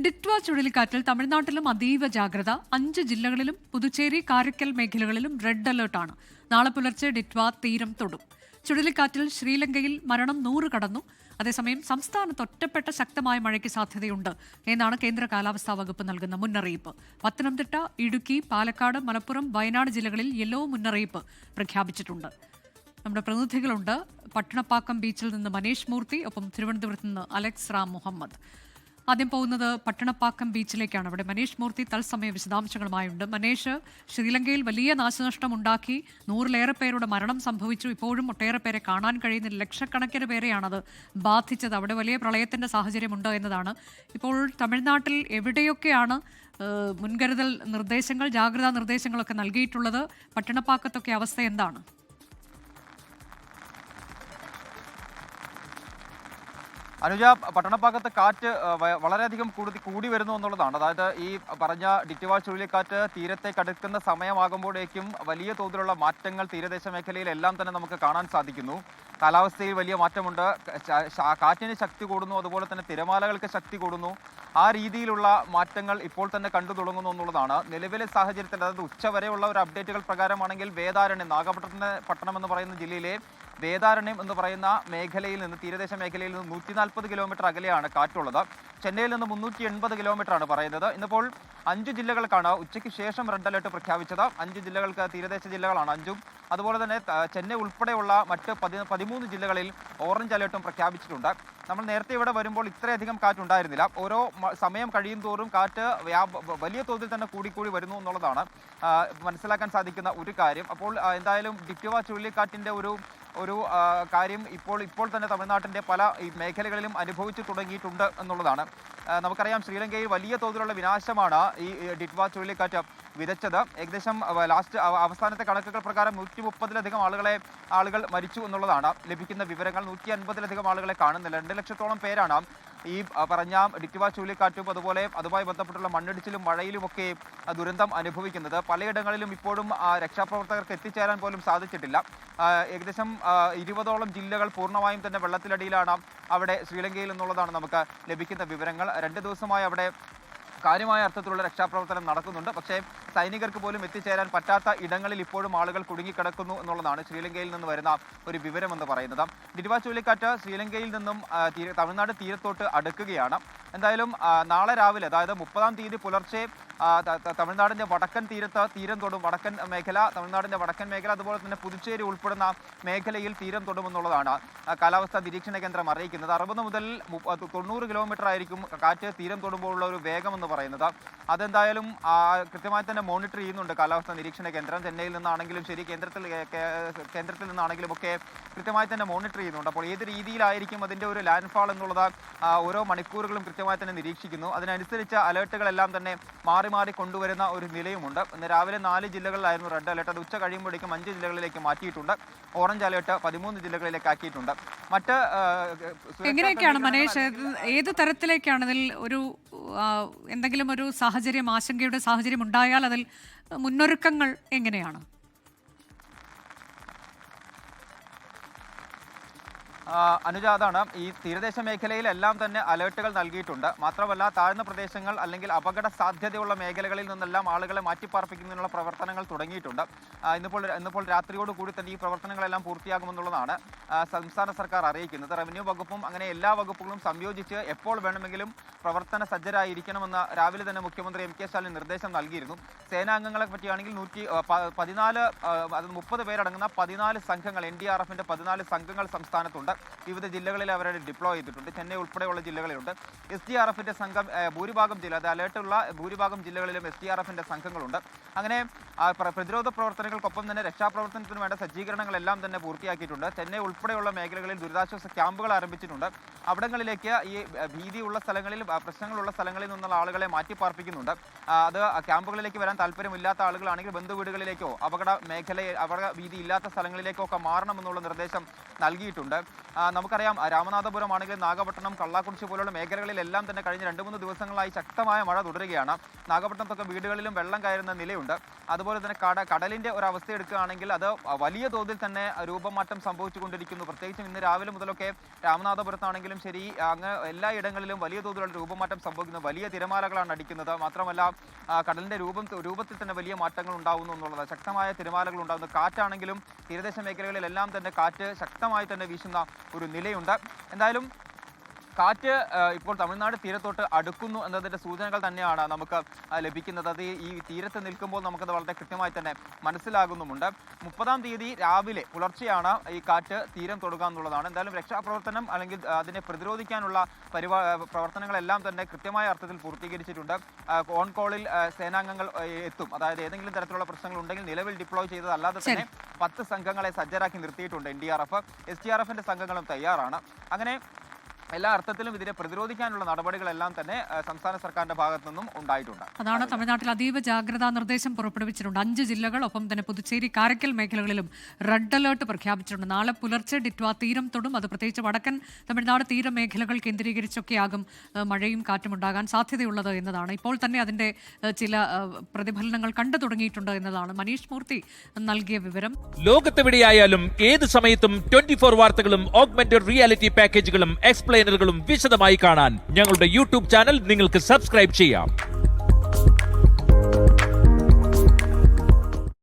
ഡിറ്റ്വ ചുഴലിക്കാറ്റിൽ തമിഴ്നാട്ടിലും അതീവ ജാഗ്രത. 5 ജില്ലകളിലും പുതുച്ചേരി, കാരക്കൽ മേഖലകളിലും റെഡ് അലർട്ടാണ്. നാളെ പുലർച്ചെ ഡിറ്റ്വ തീരം തൊടും. ചുഴലിക്കാറ്റിൽ ശ്രീലങ്കയിൽ മരണം 100 കടന്നു. അതേസമയം സംസ്ഥാനത്ത് ഒറ്റപ്പെട്ട ശക്തമായ മഴയ്ക്ക് സാധ്യതയുണ്ട് എന്നാണ് കേന്ദ്ര കാലാവസ്ഥാ വകുപ്പ് നൽകുന്ന മുന്നറിയിപ്പ്. പത്തനംതിട്ട, ഇടുക്കി, പാലക്കാട്, മലപ്പുറം, വയനാട് ജില്ലകളിൽ യെല്ലോ മുന്നറിയിപ്പ് പ്രഖ്യാപിച്ചിട്ടുണ്ട്. നമ്മുടെ പ്രതിനിധികളുണ്ട്. പട്ടണപ്പാക്കം ബീച്ചിൽ നിന്ന് മനേഷ് മൂർത്തി, ഒപ്പം തിരുവനന്തപുരത്ത് നിന്ന് അലക്സ് റാം മുഹമ്മദ്. ആദ്യം പോകുന്നത് പട്ടണപ്പാക്കം ബീച്ചിലേക്കാണ്. അവിടെ മനേഷ് മൂർത്തി തത്സമയ വിശദാംശങ്ങളുമായുണ്ട്. മനേഷ്, ശ്രീലങ്കയിൽ വലിയ നാശനഷ്ടം ഉണ്ടാക്കി, 100-ലേറെ പേരുടെ മരണം സംഭവിച്ചു. ഇപ്പോഴും ഒട്ടേറെ പേരെ കാണാൻ കഴിയുന്നില്ല. ലക്ഷക്കണക്കിന് പേരെയാണത് ബാധിച്ചത്. അവിടെ വലിയ പ്രളയത്തിന്റെ സാഹചര്യമുണ്ട് എന്നതാണ്. ഇപ്പോൾ തമിഴ്നാട്ടിൽ എവിടെയൊക്കെയാണ് മുൻകരുതൽ നിർദ്ദേശങ്ങൾ, ജാഗ്രതാ നിർദ്ദേശങ്ങളൊക്കെ നൽകിയിട്ടുള്ളത്? പട്ടണപ്പാക്കത്തൊക്കെ അവസ്ഥ എന്താണ്? അനുജ, പട്ടണപ്പാക്കത്ത് കാറ്റ് വളരെയധികം കൂടി വരുന്നു എന്നുള്ളതാണ്. അതായത് ഈ പറഞ്ഞ ഡിറ്റ്വ ചുഴലിക്കാറ്റ് തീരത്തേക്ക് അടുക്കുന്ന സമയമാകുമ്പോഴേക്കും വലിയ തോതിലുള്ള മാറ്റങ്ങൾ തീരദേശ മേഖലയിലെല്ലാം തന്നെ നമുക്ക് കാണാൻ സാധിക്കുന്നു. കാലാവസ്ഥയിൽ വലിയ മാറ്റമുണ്ട്. കാറ്റിന് ശക്തി കൂടുന്നു, അതുപോലെ തന്നെ തിരമാലകൾക്ക് ശക്തി കൂടുന്നു. ആ രീതിയിലുള്ള മാറ്റങ്ങൾ ഇപ്പോൾ തന്നെ കണ്ടു തുടങ്ങുന്നു എന്നുള്ളതാണ് നിലവിലെ സാഹചര്യത്തിൽ. അതായത് ഉച്ചവരെയുള്ള ഒരു അപ്ഡേറ്റുകൾ പ്രകാരമാണെങ്കിൽ വേദാരണ്യം, നാഗപട്ടണം എന്ന് പറയുന്ന ജില്ലയിലെ വേദാരണ്യം എന്ന് പറയുന്ന മേഖലയിൽ നിന്ന്, തീരദേശ മേഖലയിൽ നിന്ന് 140 കിലോമീറ്റർ അകലെയാണ് കാറ്റുള്ളത്. ചെന്നൈയിൽ നിന്ന് 380 കിലോമീറ്ററാണ് പറയുന്നത്. ഇന്നിപ്പോൾ 5 ജില്ലകൾക്കാണ് ഉച്ചയ്ക്ക് ശേഷം റെഡ് അലർട്ട് പ്രഖ്യാപിച്ചത്. 5 ജില്ലകൾക്ക്, തീരദേശ ജില്ലകളാണ് 5ഉം. അതുപോലെ തന്നെ ചെന്നൈ ഉൾപ്പെടെയുള്ള മറ്റ് 13 ജില്ലകളിൽ ഓറഞ്ച് അലർട്ടും പ്രഖ്യാപിച്ചിട്ടുണ്ട്. നമ്മൾ നേരത്തെ ഇവിടെ വരുമ്പോൾ ഇത്രയധികം കാറ്റുണ്ടായിരുന്നില്ല. ഓരോ സമയം കഴിയും തോറും കാറ്റ് വലിയ തോതിൽ തന്നെ കൂടിക്കൂടി വരുന്നു എന്നുള്ളതാണ് മനസ്സിലാക്കാൻ സാധിക്കുന്ന ഒരു കാര്യം. അപ്പോൾ എന്തായാലും ഡിറ്റ്വ ചുഴലിക്കാറ്റിൻ്റെ ഒരു കാര്യം ഇപ്പോൾ തന്നെ തമിഴ്നാട്ടിൻ്റെ പല മേഖലകളിലും അനുഭവിച്ചു തുടങ്ങിയിട്ടുണ്ട് എന്നുള്ളതാണ്. നമുക്കറിയാം, ശ്രീലങ്കയിൽ വലിയ തോതിലുള്ള വിനാശമാണ് ഈ ഡിറ്റ്വ ചുഴലിക്കാറ്റ് വിതച്ചത്. ഏകദേശം അവസാനത്തെ കണക്കുകൾ പ്രകാരം 130-ലധികം ആളുകൾ മരിച്ചു എന്നുള്ളതാണ് ലഭിക്കുന്ന വിവരങ്ങൾ. 150-ലധികം ആളുകളെ കാണുന്നില്ല. 2 ലക്ഷത്തോളം പേരാണ് ഈ പറഞ്ഞ ഡിറ്റ്വ ചുഴലിക്കാറ്റും അതുമായി ബന്ധപ്പെട്ടുള്ള മണ്ണിടിച്ചിലും മഴയിലുമൊക്കെ ദുരന്തം അനുഭവിക്കുന്നത്. പലയിടങ്ങളിലും ഇപ്പോഴും രക്ഷാപ്രവർത്തകർക്ക് എത്തിച്ചേരാൻ പോലും സാധിച്ചിട്ടില്ല. ഏകദേശം 20ഓളം ജില്ലകൾ പൂർണ്ണമായും തന്നെ വെള്ളത്തിലടിയിലാണ് അവിടെ ശ്രീലങ്കയിൽ എന്നുള്ളതാണ് നമുക്ക് ലഭിക്കുന്ന വിവരങ്ങൾ. 2 ദിവസമായി അവിടെ കാര്യമായ അർത്ഥത്തിലുള്ള രക്ഷാപ്രവർത്തനം നടക്കുന്നുണ്ട്. പക്ഷേ സൈനികർക്ക് പോലും എത്തിച്ചേരാൻ പറ്റാത്ത ഇടങ്ങളിൽ ഇപ്പോഴും ആളുകൾ കുടുങ്ങിക്കിടക്കുന്നു എന്നുള്ളതാണ് ശ്രീലങ്കയിൽ നിന്ന് വരുന്ന ഒരു വിവരമെന്ന് പറയുന്നത്. ഡിറ്റ്വ ചുഴലിക്കാറ്റ് ശ്രീലങ്കയിൽ നിന്നും തമിഴ്നാട് തീരത്തോട്ട് അടുക്കുകയാണ്. എന്തായാലും നാളെ രാവിലെ, അതായത് 30-ാം തീയതി പുലർച്ചെ തമിഴ്നാടിൻ്റെ വടക്കൻ തീരം തൊടും. തമിഴ്നാടിൻ്റെ വടക്കൻ മേഖല, അതുപോലെ തന്നെ പുതുച്ചേരി ഉൾപ്പെടുന്ന മേഖലയിൽ തീരം തൊടുമെന്നുള്ളതാണ് കാലാവസ്ഥാ നിരീക്ഷണ കേന്ദ്രം അറിയിക്കുന്നത്. 60 മുതൽ 90 കിലോമീറ്റർ ആയിരിക്കും കാറ്റ് തീരം തൊടുമ്പോഴുള്ള ഒരു വേഗമെന്ന് പറയുന്നത്. അതെന്തായാലും കൃത്യമായി തന്നെ മോണിറ്റർ ചെയ്യുന്നുണ്ട് കാലാവസ്ഥാ നിരീക്ഷണ കേന്ദ്രം. ചെന്നൈയിൽ നിന്നാണെങ്കിലും ശരി, കേന്ദ്രത്തിൽ നിന്നാണെങ്കിലും ഒക്കെ കൃത്യമായി തന്നെ മോണിറ്റർ ചെയ്യുന്നുണ്ട്. അപ്പോൾ ഏത് രീതിയിലായിരിക്കും അതിൻ്റെ ഒരു ലാൻഡ്ഫാൾ എന്നുള്ളത് ഓരോ മണിക്കൂറുകളും കൃത്യമായി തന്നെ നിരീക്ഷിക്കുന്നു. അതിനനുസരിച്ച് അലേർട്ടുകളെല്ലാം തന്നെ മാറി കൊണ്ടുവരുന്ന ഒരു നിലയുമുണ്ട്. ഇന്ന് രാവിലെ 4 ജില്ലകളിലായിരുന്നു റെഡ് അലേർട്ട്. അത് ഉച്ച കഴിയുമ്പോഴേക്കും 5 ജില്ലകളിലേക്ക് മാറ്റിയിട്ടുണ്ട്. ഓറഞ്ച് അലേർട്ട് 13 ജില്ലകളിലേക്ക് ആക്കിയിട്ടുണ്ട്. മറ്റ് എങ്ങനെയൊക്കെയാണ് മനേഷ്, ഏത് തരത്തിലേക്കാണ് ഇതിൽ എന്തെങ്കിലും ഒരു സാഹചര്യം, ആശങ്കയുടെ സാഹചര്യം ഉണ്ടായാൽ അതിൽ മുന്നൊരുക്കങ്ങൾ എങ്ങനെയാണ്? അനുജ, അതാണ് ഈ തീരദേശ മേഖലയിലെല്ലാം തന്നെ അലേർട്ടുകൾ നൽകിയിട്ടുണ്ട്. മാത്രമല്ല, താഴ്ന്ന പ്രദേശങ്ങൾ അല്ലെങ്കിൽ അപകട സാധ്യതയുള്ള മേഖലകളിൽ നിന്നെല്ലാം ആളുകളെ മാറ്റിപ്പാർപ്പിക്കുന്നതിനുള്ള പ്രവർത്തനങ്ങൾ തുടങ്ങിയിട്ടുണ്ട്. ഇന്നിപ്പോൾ രാത്രിയോടുകൂടി തന്നെ ഈ പ്രവർത്തനങ്ങളെല്ലാം പൂർത്തിയാകുമെന്നുള്ളതാണ് സംസ്ഥാന സർക്കാർ അറിയിക്കുന്നത്. റവന്യൂ വകുപ്പും അങ്ങനെ എല്ലാ വകുപ്പുകളും സംയോജിച്ച് എപ്പോൾ വേണമെങ്കിലും പ്രവർത്തന സജ്ജരായിരിക്കണമെന്ന് രാവിലെ തന്നെ മുഖ്യമന്ത്രി എം കെ സ്റ്റാലിൻ നിർദ്ദേശം നൽകിയിരുന്നു. സേനാംഗങ്ങളെ പറ്റിയാണെങ്കിൽ 30 പേരടങ്ങുന്ന 14 സംഘങ്ങൾ, NDRFന്റെ 14 സംഘങ്ങൾ സംസ്ഥാനത്തുണ്ട്. വിവിധ ജില്ലകളിൽ അവരെ ഡിപ്ലോയ് ചെയ്തിട്ടുണ്ട്. ചെന്നൈ ഉൾപ്പെടെയുള്ള ജില്ലകളിലുണ്ട്. SDRFന്റെ സംഘം ഭൂരിഭാഗം ജില്ല, അത് അലേർട്ടുള്ള ഭൂരിഭാഗം ജില്ലകളിലും SDRFന്റെ സംഘങ്ങളുണ്ട്. അങ്ങനെ പ്രതിരോധ പ്രവർത്തനങ്ങൾക്കൊപ്പം തന്നെ രക്ഷാപ്രവർത്തനത്തിന് വേണ്ട സജ്ജീകരണങ്ങളെല്ലാം തന്നെ പൂർത്തിയാക്കിയിട്ടുണ്ട്. ചെന്നൈ ഉൾപ്പെടെയുള്ള മേഖലകളിൽ ദുരിതാശ്വാസ ക്യാമ്പുകൾ ആരംഭിച്ചിട്ടുണ്ട്. അവിടങ്ങളിലേക്ക് ഈ ഭീതിയുള്ള സ്ഥലങ്ങളിൽ, പ്രശ്നങ്ങളുള്ള സ്ഥലങ്ങളിൽ നിന്നുള്ള ആളുകളെ മാറ്റിപ്പാർപ്പിക്കുന്നുണ്ട്. അത് ക്യാമ്പുകളിലേക്ക് വരാൻ താല്പര്യമില്ലാത്ത ആളുകളാണെങ്കിൽ ബന്ധുവീടുകളിലേക്കോ അപകട ഭീതി ഇല്ലാത്ത സ്ഥലങ്ങളിലേക്കോ ഒക്കെ മാറണമെന്നുള്ള നിർദ്ദേശം നൽകിയിട്ടുണ്ട്. നമുക്കറിയാം, രാമനാഥപുരം ആണെങ്കിലും നാഗപട്ടണം, കള്ളാക്കുറിശി പോലുള്ള മേഖലകളിലെല്ലാം തന്നെ കഴിഞ്ഞ 2-3 ദിവസങ്ങളായി ശക്തമായ മഴ തുടരുകയാണ്. നാഗപട്ടണത്തൊക്കെ വീടുകളിലും വെള്ളം കയറുന്ന നിലയുണ്ട്. അതുപോലെ അതുപോലെ തന്നെ കടലിന്റെ ഒരു അവസ്ഥ എടുക്കുകയാണെങ്കിൽ അത് വലിയ തോതിൽ തന്നെ രൂപമാറ്റം സംഭവിച്ചുകൊണ്ടിരിക്കുന്നു. പ്രത്യേകിച്ചും ഇന്ന് രാവിലെ മുതലൊക്കെ രാമനാഥപുരത്താണെങ്കിലും ശരി, അങ്ങ് എല്ലായിടങ്ങളിലും വലിയ തോതിലുള്ള രൂപമാറ്റം സംഭവിക്കുന്നു. വലിയ തിരമാലകളാണ് അടിക്കുന്നത്. മാത്രമല്ല കടലിന്റെ രൂപത്തിൽ തന്നെ വലിയ മാറ്റങ്ങൾ ഉണ്ടാകുന്നു എന്നുള്ളത്. ശക്തമായ തിരമാലകൾ ഉണ്ടാകുന്നു. കാറ്റാണെങ്കിലും തീരദേശ മേഖലകളിലെല്ലാം തന്നെ കാറ്റ് ശക്തമായി തന്നെ വീശുന്ന ഒരു നിലയുണ്ട്. എന്തായാലും കാറ്റ് ഇപ്പോൾ തമിഴ്നാട് തീരത്തോട്ട് അടുക്കുന്നു എന്നതിൻ്റെ സൂചനകൾ തന്നെയാണ് നമുക്ക് ലഭിക്കുന്നത്. അത് ഈ തീരത്ത് നിൽക്കുമ്പോൾ നമുക്കത് വളരെ കൃത്യമായി തന്നെ മനസ്സിലാകുന്നുമുണ്ട്. 30-ാം തീയതി രാവിലെ പുലർച്ചെയാണ് ഈ കാറ്റ് തീരം തൊടുക എന്നുള്ളതാണ്. എന്തായാലും രക്ഷാപ്രവർത്തനം അല്ലെങ്കിൽ അതിനെ പ്രതിരോധിക്കാനുള്ള പ്രവർത്തനങ്ങളെല്ലാം തന്നെ കൃത്യമായ അർത്ഥത്തിൽ പൂർത്തീകരിച്ചിട്ടുണ്ട്. ഓൺ കോളിൽ സേനാംഗങ്ങൾ എത്തും. അതായത് ഏതെങ്കിലും തരത്തിലുള്ള പ്രശ്നങ്ങൾ ഉണ്ടെങ്കിൽ നിലവിൽ ഡിപ്ലോയ് ചെയ്തതല്ലാതെ തന്നെ 10 സംഘങ്ങളെ സജ്ജരാക്കി നിർത്തിയിട്ടുണ്ട് NDRF. SDRFിന്റെ സംഘങ്ങളും തയ്യാറാണ്. അങ്ങനെ എല്ലാ അർത്ഥത്തിലും ഇതിനെ പ്രതിരോധിക്കാനുള്ള നടപടികളെല്ലാം തന്നെ സംസ്ഥാന സർക്കാരിന്റെ ഭാഗത്തു നിന്നും ഉണ്ടായിട്ടുണ്ട്. അതാണ് തമിഴ്നാട്ടിൽ അതീവ ജാഗ്രതാ നിർദ്ദേശം പുറപ്പെടുവിച്ചിട്ടുണ്ട്. 5 ജില്ലകൾ, ഒപ്പം തന്നെ പുതുച്ചേരി, കാരക്കൽ മേഖലകളിലും റെഡ് അലേർട്ട് പ്രഖ്യാപിച്ചിട്ടുണ്ട്. നാളെ പുലർച്ചെ ഡിറ്റ്വ തീരം തൊടും. അത് പ്രത്യേകിച്ച് വടക്കൻ തമിഴ്നാട് തീരമേഖലകൾ കേന്ദ്രീകരിച്ചൊക്കെയാകും മഴയും കാറ്റും ഉണ്ടാകാൻ സാധ്യതയുള്ളത് എന്നതാണ്. ഇപ്പോൾ തന്നെ അതിന്റെ ചില പ്രതിഫലനങ്ങൾ കണ്ടു തുടങ്ങിയിട്ടുണ്ട് എന്നതാണ് മനീഷ് മൂർത്തി നൽകിയ വിവരം. ലോകത്തെവിടെയായാലും ഏത് സമയത്തും 24 വാർത്തകളും ഓഗ്മെന്റഡ് റിയാലിറ്റി പാക്കേജുകളും എക്സ്പ്ലെയിനറുകളും വിശദമായി കാണാൻ ഞങ്ങളുടെ യൂട്യൂബ് ചാനൽ നിങ്ങൾക്ക് സബ്സ്ക്രൈബ് ചെയ്യാം.